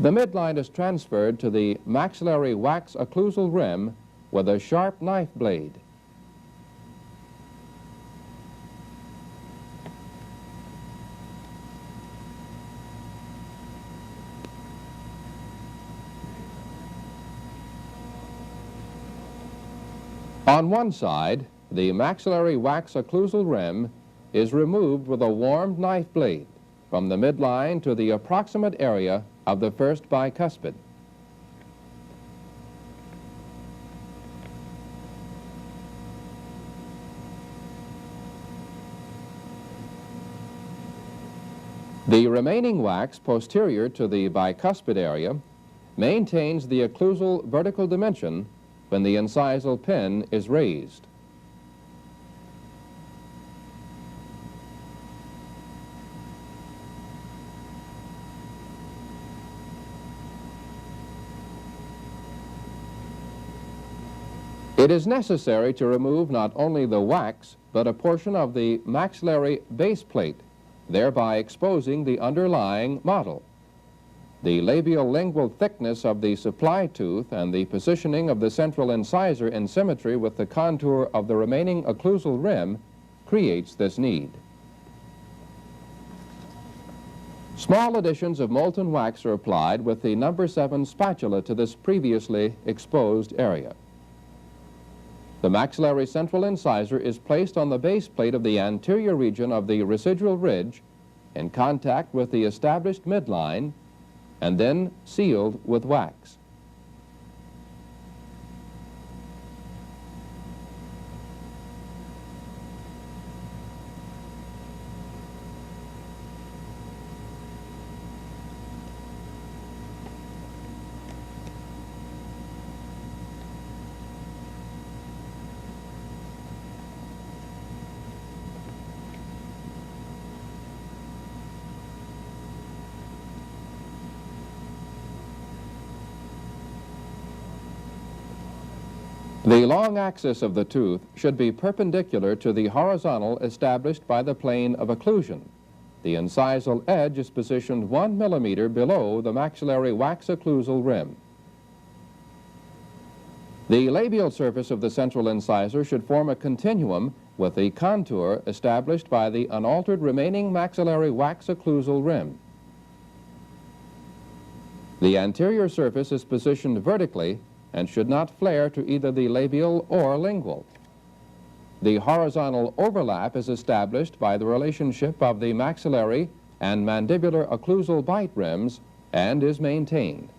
The midline is transferred to the maxillary wax occlusal rim with a sharp knife blade. On one side, the maxillary wax occlusal rim is removed with a warmed knife blade from the midline to the approximate area of the first bicuspid. The remaining wax posterior to the bicuspid area maintains the occlusal vertical dimension when the incisal pin is raised. It is necessary to remove not only the wax, but a portion of the maxillary base plate, thereby exposing the underlying model. The labial-lingual thickness of the supply tooth and the positioning of the central incisor in symmetry with the contour of the remaining occlusal rim creates this need. Small additions of molten wax are applied with the number 7 spatula to this previously exposed area. The maxillary central incisor is placed on the base plate of the anterior region of the residual ridge in contact with the established midline and then sealed with wax. The long axis of the tooth should be perpendicular to the horizontal established by the plane of occlusion. The incisal edge is positioned 1 millimeter below the maxillary wax occlusal rim. The labial surface of the central incisor should form a continuum with the contour established by the unaltered remaining maxillary wax occlusal rim. The anterior surface is positioned vertically and should not flare to either the labial or lingual. The horizontal overlap is established by the relationship of the maxillary and mandibular occlusal bite rims and is maintained.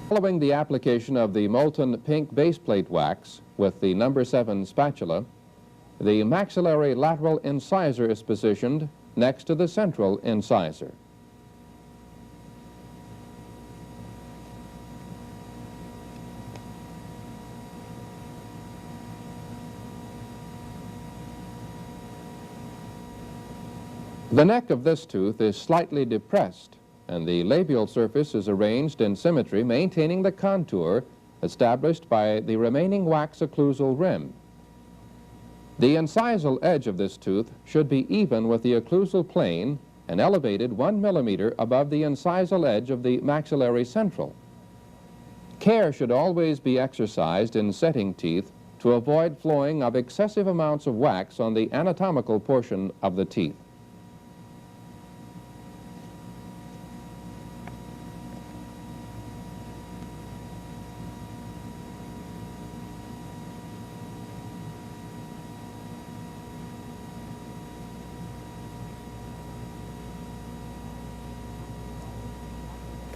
Following the application of the molten pink base plate wax with the number 7 spatula, the maxillary lateral incisor is positioned next to the central incisor. The neck of this tooth is slightly depressed, and the labial surface is arranged in symmetry, maintaining the contour established by the remaining wax occlusal rim. The incisal edge of this tooth should be even with the occlusal plane and elevated 1 millimeter above the incisal edge of the maxillary central. Care should always be exercised in setting teeth to avoid flowing of excessive amounts of wax on the anatomical portion of the teeth.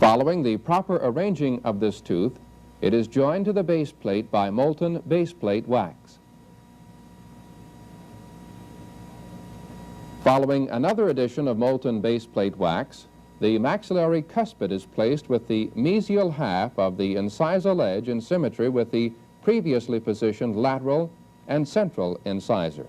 Following the proper arranging of this tooth, it is joined to the base plate by molten base plate wax. Following another addition of molten base plate wax, the maxillary cuspid is placed with the mesial half of the incisal edge in symmetry with the previously positioned lateral and central incisor.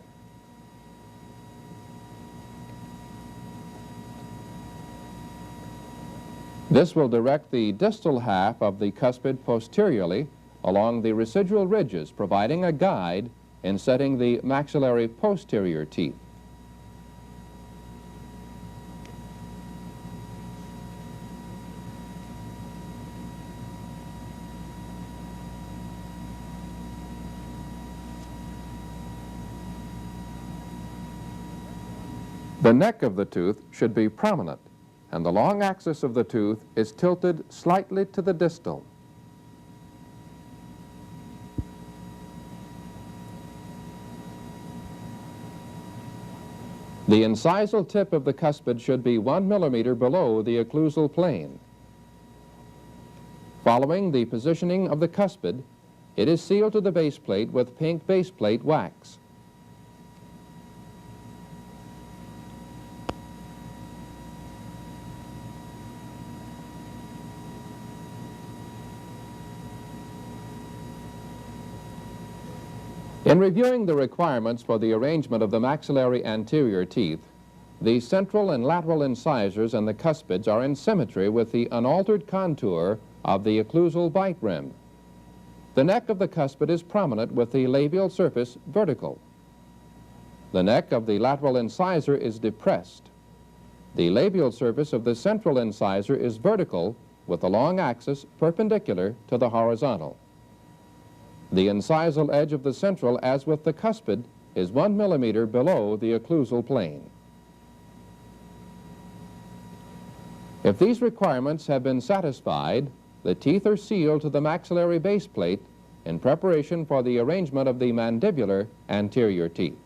This will direct the distal half of the cuspid posteriorly along the residual ridges, providing a guide in setting the maxillary posterior teeth. The neck of the tooth should be prominent, and the long axis of the tooth is tilted slightly to the distal. The incisal tip of the cuspid should be 1 millimeter below the occlusal plane. Following the positioning of the cuspid, it is sealed to the base plate with pink base plate wax. In reviewing the requirements for the arrangement of the maxillary anterior teeth, the central and lateral incisors and the cuspids are in symmetry with the unaltered contour of the occlusal bite rim. The neck of the cuspid is prominent with the labial surface vertical. The neck of the lateral incisor is depressed. The labial surface of the central incisor is vertical with the long axis perpendicular to the horizontal. The incisal edge of the central, as with the cuspid, is 1 millimeter below the occlusal plane. If these requirements have been satisfied, the teeth are sealed to the maxillary base plate in preparation for the arrangement of the mandibular anterior teeth.